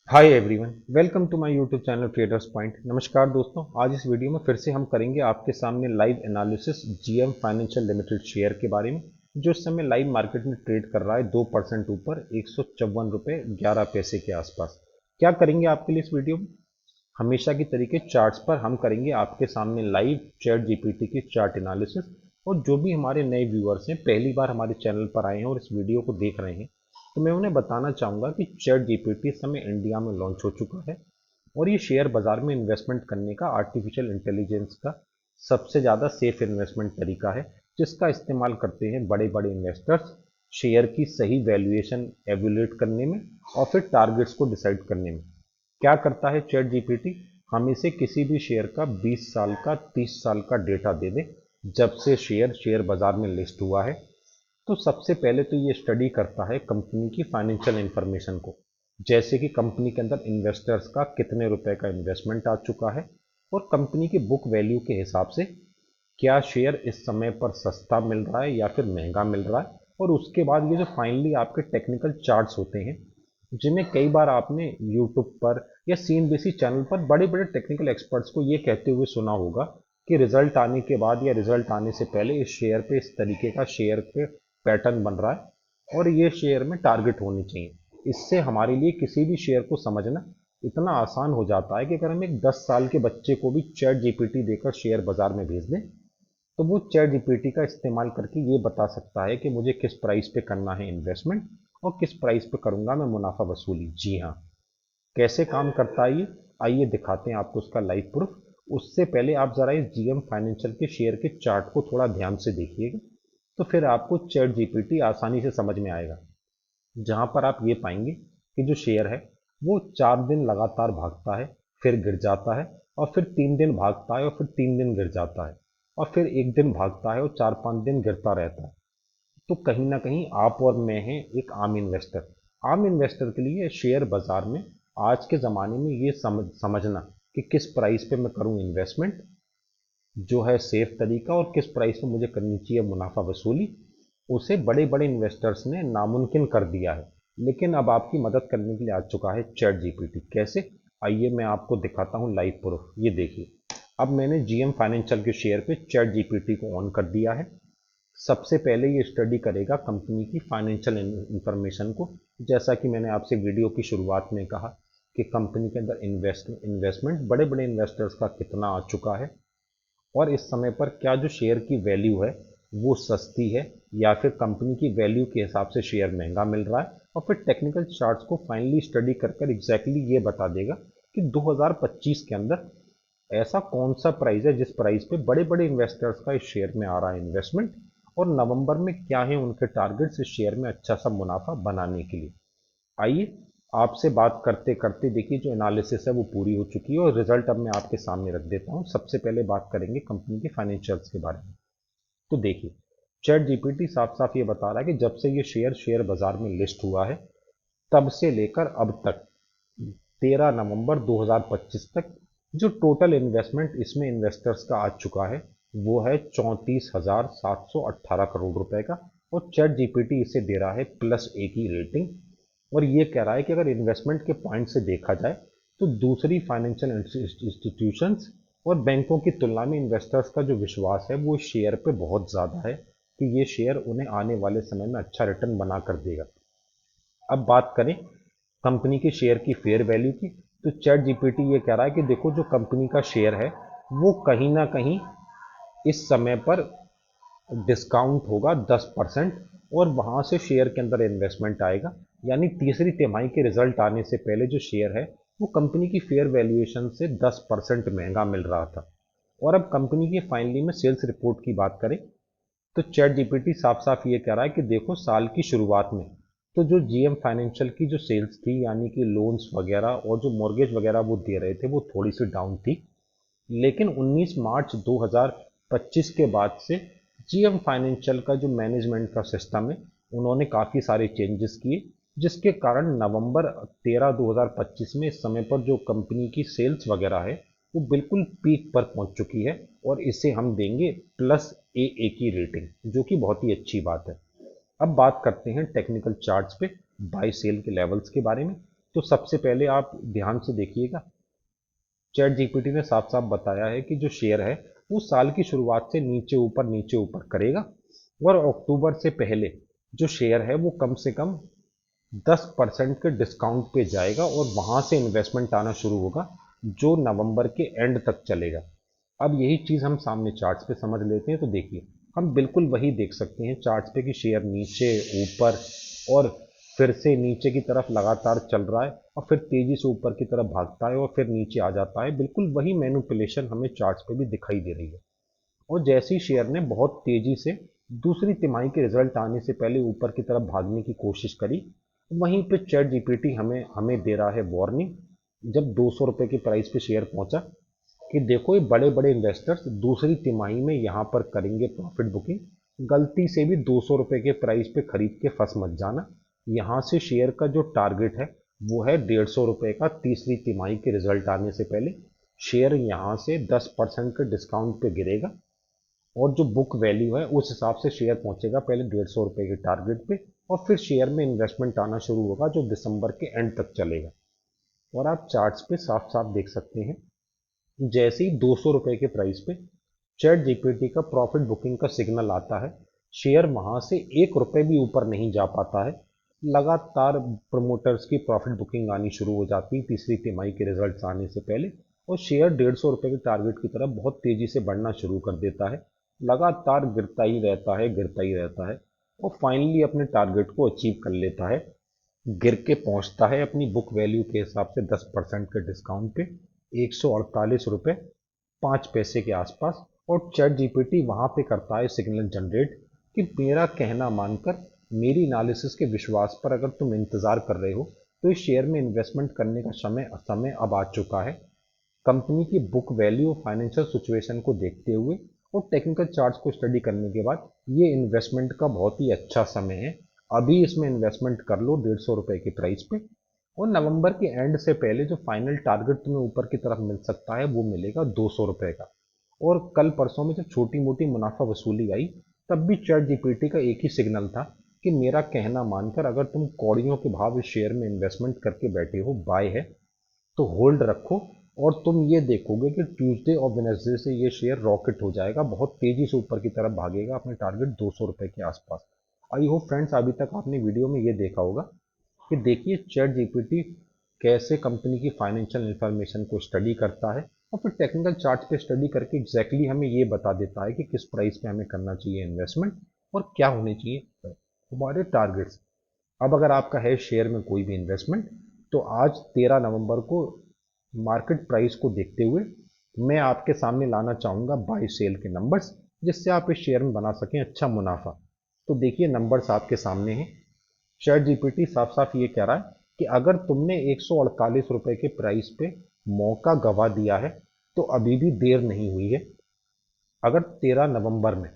Hi everyone, welcome to my YouTube channel traders point. नमस्कार दोस्तों, आज इस वीडियो में फिर से हम करेंगे आपके सामने live analysis GM financial limited share के बारे में, जो इस समय लाइव मार्केट में ट्रेड कर रहा है 2% ऊपर 154 रुपये 11 पैसे के आसपास। क्या करेंगे आपके लिए इस वीडियो में? हमेशा की तरीके चार्ट्स पर हम करेंगे आपके सामने लाइव चैट जीपीटी की चार्ट एनालिसिस। और जो भी हमारे नए व्यूअर्स हैं, पहली बार हमारे चैनल पर आए हैं और इस वीडियो को देख रहे हैं, तो मैं उन्हें बताना चाहूँगा कि चैट जीपीटी इस समय इंडिया में लॉन्च हो चुका है और ये शेयर बाजार में इन्वेस्टमेंट करने का आर्टिफिशियल इंटेलिजेंस का सबसे ज़्यादा सेफ इन्वेस्टमेंट तरीका है, जिसका इस्तेमाल करते हैं बड़े बड़े इन्वेस्टर्स शेयर की सही वैल्यूएशन एवेल्यूएट करने में और फिर टारगेट्स को डिसाइड करने में। क्या करता है चैट जीपीटी? हम इसे किसी भी शेयर का 20 साल का 30 साल का डेटा दे दें, जब से शेयर बाजार में लिस्ट हुआ है, तो सबसे पहले तो ये स्टडी करता है कंपनी की फाइनेंशियल इंफॉर्मेशन को, जैसे कि कंपनी के अंदर इन्वेस्टर्स का कितने रुपए का इन्वेस्टमेंट आ चुका है और कंपनी की बुक वैल्यू के हिसाब से क्या शेयर इस समय पर सस्ता मिल रहा है या फिर महंगा मिल रहा है। और उसके बाद ये जो फाइनली आपके टेक्निकल चार्ट्स होते हैं, जिन्हें कई बार आपने यूट्यूब पर या सीएनबीसी चैनल पर बड़े बड़े टेक्निकल एक्सपर्ट्स को ये कहते हुए सुना होगा कि रिजल्ट आने के बाद या रिजल्ट आने से पहले इस शेयर पे इस तरीके का शेयर पे पैटर्न बन रहा है और ये शेयर में टारगेट होनी चाहिए। इससे हमारे लिए किसी भी शेयर को समझना इतना आसान हो जाता है कि अगर हम एक 10 साल के बच्चे को भी चैट जीपीटी देकर शेयर बाजार में भेज दें, तो वो चैट जीपीटी का इस्तेमाल करके ये बता सकता है कि मुझे किस प्राइस पे करना है इन्वेस्टमेंट और किस प्राइस पे करूंगा मैं मुनाफा वसूली। जी हाँ, कैसे काम करता है ये, आइए दिखाते हैं आपको उसका लाइव प्रूफ। उससे पहले आप जरा इस जीएम फाइनेंशियल के शेयर के चार्ट को थोड़ा ध्यान से देखिएगा, तो फिर आपको चैट जीपीटी आसानी से समझ में आएगा। जहां पर आप ये पाएंगे कि जो शेयर है वो 4 दिन लगातार भागता है, फिर गिर जाता है, और फिर 3 दिन भागता है और फिर 3 दिन गिर जाता है, और फिर एक दिन भागता है और 4-5 दिन गिरता रहता है। तो कहीं ना कहीं आप और मैं हैं एक आम इन्वेस्टर। आम इन्वेस्टर के लिए शेयर बाजार में आज के ज़माने में ये समझना कि किस प्राइस पे मैं करूं इन्वेस्टमेंट जो है सेफ तरीका, और किस प्राइस पे मुझे करनी चाहिए मुनाफा वसूली, उसे बड़े बड़े इन्वेस्टर्स ने नामुमकिन कर दिया है। लेकिन अब आपकी मदद करने के लिए आ चुका है चैट जीपीटी। कैसे? आइए मैं आपको दिखाता हूँ लाइव प्रूफ। ये देखिए, अब मैंने जीएम फाइनेंशियल के शेयर पे चैट जीपीटी को ऑन कर दिया है। सबसे पहले ये स्टडी करेगा कंपनी की फाइनेंशियल इंफॉर्मेशन को। जैसा कि मैंने आपसे वीडियो की शुरुआत में कहा कि कंपनी के अंदर इन्वेस्टमेंट बड़े बड़े इन्वेस्टर्स का कितना आ चुका है और इस समय पर क्या जो शेयर की वैल्यू है वो सस्ती है या फिर कंपनी की वैल्यू के हिसाब से शेयर महंगा मिल रहा है। और फिर टेक्निकल चार्ट्स को फाइनली स्टडी कर कर एग्जैक्टली ये बता देगा कि 2025 के अंदर ऐसा कौन सा प्राइस है जिस प्राइस पे बड़े बड़े इन्वेस्टर्स का इस शेयर में आ रहा है इन्वेस्टमेंट, और नवंबर में क्या है उनके टारगेट्स इस शेयर में अच्छा सा मुनाफा बनाने के लिए। आइए आपसे बात करते करते देखिए जो एनालिसिस है वो पूरी हो चुकी है और रिजल्ट अब मैं आपके सामने रख देता हूँ। सबसे पहले बात करेंगे कंपनी के फाइनेंशियल्स के बारे में। तो देखिए, चैट जीपीटी साफ साफ ये बता रहा है कि जब से ये शेयर बाजार में लिस्ट हुआ है, तब से लेकर अब तक 13 नवंबर 2025 तक जो टोटल इन्वेस्टमेंट इसमें इन्वेस्टर्स का आ चुका है वो है 34,718 करोड़ रुपए का। और चैट जीपीटी इसे दे रहा है +1 की रेटिंग, और ये कह रहा है कि अगर इन्वेस्टमेंट के पॉइंट से देखा जाए तो दूसरी फाइनेंशियल इंस्टीट्यूशंस और बैंकों की तुलना में इन्वेस्टर्स का जो विश्वास है वो शेयर पे बहुत ज़्यादा है कि ये शेयर उन्हें आने वाले समय में अच्छा रिटर्न बना कर देगा। अब बात करें कंपनी के शेयर की फेयर वैल्यू की, तो चैट जीपीटी ये कह रहा है कि देखो जो कंपनी का शेयर है वो कहीं ना कहीं इस समय पर डिस्काउंट होगा 10%, और वहां से शेयर के अंदर इन्वेस्टमेंट आएगा। यानी तीसरी तिमाही के रिजल्ट आने से पहले जो शेयर है वो कंपनी की फेयर वैल्यूएशन से 10% महंगा मिल रहा था। और अब कंपनी की फाइनली में सेल्स रिपोर्ट की बात करें, तो चैट जीपीटी साफ साफ ये कह रहा है कि देखो साल की शुरुआत में तो जो जीएम फाइनेंशियल की जो सेल्स थी, यानी कि लोन्स वगैरह और जो मॉर्गेज वगैरह वो दे रहे थे, वो थोड़ी सी डाउन थी। लेकिन 19 मार्च 2025 के बाद से जीएम फाइनेंशियल का जो मैनेजमेंट का सिस्टम है उन्होंने काफ़ी सारे चेंजेस किए, जिसके कारण नवंबर 13 2025 में इस समय पर जो कंपनी की सेल्स वगैरह है वो बिल्कुल पीक पर पहुंच चुकी है, और इसे हम देंगे +AA की रेटिंग, जो कि बहुत ही अच्छी बात है। अब बात करते हैं टेक्निकल चार्ट्स पे बाय सेल के लेवल्स के बारे में। तो सबसे पहले आप ध्यान से देखिएगा, चैट जीपीटी ने साफ साफ बताया है कि जो शेयर है वो साल की शुरुआत से नीचे ऊपर करेगा, और अक्टूबर से पहले जो शेयर है वो कम से कम 10% के डिस्काउंट पे जाएगा, और वहां से इन्वेस्टमेंट आना शुरू होगा जो नवंबर के एंड तक चलेगा। अब यही चीज हम सामने चार्ट्स पे समझ लेते हैं। तो देखिए, हम बिल्कुल वही देख सकते हैं चार्ट्स पे कि शेयर नीचे ऊपर और फिर से नीचे की तरफ लगातार चल रहा है, और फिर तेजी से ऊपर की तरफ भागता है और फिर नीचे आ जाता है। बिल्कुल वही मैनिपुलेशन हमें चार्ट्स पे भी दिखाई दे रही है। और जैसे ही शेयर ने बहुत तेजी से दूसरी तिमाही के रिजल्ट आने से पहले ऊपर की तरफ भागने की कोशिश करी, वहीं पे चैट जीपीटी हमें हमें दे रहा है वार्निंग। जब 200 रुपए की प्राइस पे शेयर पहुंचा कि देखो ये बड़े बड़े इन्वेस्टर्स दूसरी तिमाही में यहाँ पर करेंगे प्रॉफिट बुकिंग, गलती से भी 200 रुपए के प्राइस पे खरीद के फंस मत जाना। यहाँ से शेयर का जो टारगेट है वो है 150 रुपए का, तीसरी तिमाही के रिजल्ट आने से पहले शेयर यहाँ से 10% के डिस्काउंट पे गिरेगा, और जो बुक वैल्यू है उस हिसाब से शेयर पहुंचेगा पहले 150 रुपए के टारगेट पे, और फिर शेयर में इन्वेस्टमेंट आना शुरू होगा जो दिसंबर के एंड तक चलेगा। और आप चार्ट्स पे साफ साफ देख सकते हैं, जैसे ही 200 रुपए के प्राइस पे चैट जीपीटी का प्रॉफिट बुकिंग का सिग्नल आता है, शेयर वहां से 1 रुपए भी ऊपर नहीं जा पाता है। लगातार प्रमोटर्स की प्रॉफिट बुकिंग आनी शुरू हो जाती है तीसरी तिमाही के रिजल्ट्स आने से पहले, और शेयर 150 रुपए के टारगेट की तरफ बहुत तेजी से बढ़ना शुरू कर देता है। लगातार गिरता ही रहता है, और फाइनली अपने टारगेट को अचीव कर लेता है। गिर के पहुंचता है अपनी बुक वैल्यू के हिसाब से 10% के डिस्काउंट पे 148 रुपये 5 पैसे के आसपास। और चैट जीपीटी वहां पे करता है सिग्नल जनरेट कि मेरा कहना मानकर, मेरी एनालिसिस के विश्वास पर अगर तुम इंतजार कर रहे हो तो इस शेयर में इन्वेस्टमेंट करने का समय समय अब आ चुका है। कंपनी की बुक वैल्यू और फाइनेंशियल सिचुएशन को देखते हुए और टेक्निकल चार्ट्स को स्टडी करने के बाद ये इन्वेस्टमेंट का बहुत ही अच्छा समय है। अभी इसमें इन्वेस्टमेंट कर लो 150 रुपए की प्राइस पे, और नवंबर के एंड से पहले जो फाइनल टारगेट तुम्हें ऊपर की तरफ मिल सकता है वो मिलेगा 200 रुपए का। और कल परसों में जब छोटी मोटी मुनाफा वसूली आई, तब भी चैट जीपीटी का एक ही सिग्नल था कि मेरा कहना मानकर अगर तुम कौड़ियों के भाव इस शेयर में इन्वेस्टमेंट करके बैठे हो, बाय है तो होल्ड रखो, और तुम ये देखोगे कि ट्यूसडे और वेडनेसडे से ये शेयर रॉकेट हो जाएगा, बहुत तेजी से ऊपर की तरफ भागेगा अपने टारगेट 200 रुपए के आसपास। आई होप फ्रेंड्स अभी तक आपने वीडियो में ये देखा होगा कि देखिए चैट जीपीटी कैसे कंपनी की फाइनेंशियल इंफॉर्मेशन को स्टडी करता है, और फिर टेक्निकल चार्ट पे स्टडी करके एग्जैक्टली हमें ये बता देता है कि किस प्राइस पे हमें करना चाहिए इन्वेस्टमेंट और क्या होने चाहिए हमारे टारगेट्स। अब अगर आपका है शेयर में कोई भी इन्वेस्टमेंट, तो आज 13 नवंबर को मार्केट प्राइस को देखते हुए मैं आपके सामने लाना चाहूँगा बाय सेल के नंबर्स, जिससे आप इस शेयर में बना सकें अच्छा मुनाफा। तो देखिए नंबर्स आपके सामने हैं। चैट जीपीटी साफ साफ ये कह रहा है कि अगर तुमने 148 रुपए के प्राइस पे मौका गवा दिया है तो अभी भी देर नहीं हुई है। अगर 13 नवंबर में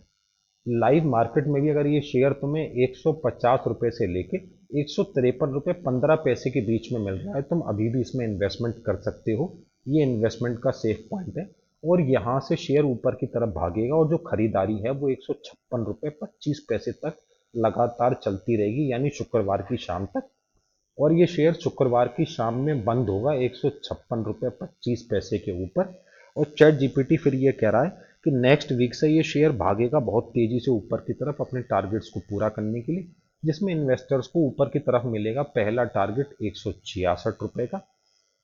लाइव मार्केट में भी अगर ये शेयर तुम्हें 150 रुपए से लेके 153 रुपए 15 पैसे के बीच में मिल रहा है, तुम अभी भी इसमें इन्वेस्टमेंट कर सकते हो। ये इन्वेस्टमेंट का सेफ पॉइंट है, और यहाँ से शेयर ऊपर की तरफ भागेगा, और जो खरीदारी है वो 156 रुपए 25 पैसे तक लगातार चलती रहेगी, यानी शुक्रवार की शाम तक। और ये शेयर शुक्रवार की शाम में बंद होगा 156 रुपए 25 पैसे के ऊपर। और चैट जीपीटी फिर ये कह रहा है कि नेक्स्ट वीक से ये शेयर भागेगा बहुत तेजी से ऊपर की तरफ अपने टारगेट्स को पूरा करने के लिए, जिसमें इन्वेस्टर्स को ऊपर की तरफ मिलेगा पहला टारगेट 166 रुपए का।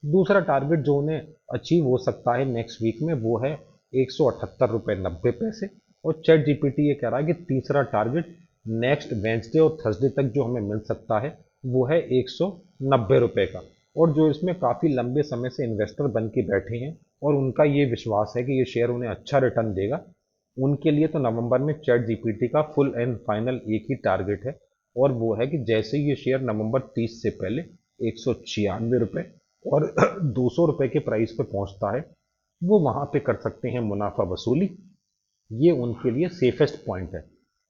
दूसरा टारगेट जो उन्हें अचीव हो सकता है नेक्स्ट वीक में वो है 178 रुपए 90 पैसे। और चैट जीपीटी ये कह रहा है कि तीसरा टारगेट नेक्स्ट वेंसडे और थर्सडे तक जो हमें मिल सकता है वो है 190 रुपए का। और जो इसमें काफ़ी लंबे समय से इन्वेस्टर बन के बैठे हैं और उनका ये विश्वास है कि ये शेयर उन्हें अच्छा रिटर्न देगा, उनके लिए तो नवंबर में चैट जीपीटी का फुल एंड फाइनल एक ही टारगेट है, और वो है कि जैसे ही ये शेयर नवंबर 30 से पहले 196 रुपए और 200 रुपए के प्राइस पे पहुंचता है, वो वहां पे कर सकते हैं मुनाफा वसूली। ये उनके लिए सेफेस्ट पॉइंट है।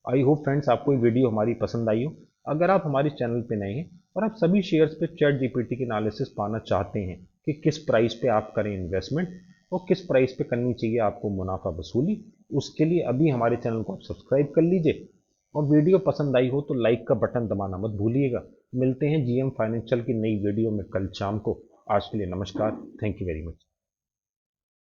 आई होप फ्रेंड्स आपको ये वीडियो हमारी पसंद आई हो। अगर आप हमारे चैनल पे नए हैं और आप सभी शेयर्स पे चैट जीपीटी की एनालिसिस पाना चाहते हैं कि किस प्राइस पे आप करें इन्वेस्टमेंट और किस प्राइस पे करनी चाहिए आपको मुनाफा वसूली, उसके लिए अभी हमारे चैनल को आप सब्सक्राइब कर लीजिए, और वीडियो पसंद आई हो तो लाइक का बटन दबाना मत भूलिएगा। मिलते हैं जीएम फाइनेंशियल की नई वीडियो में कल शाम को। आज के लिए नमस्कार। Thank you very much.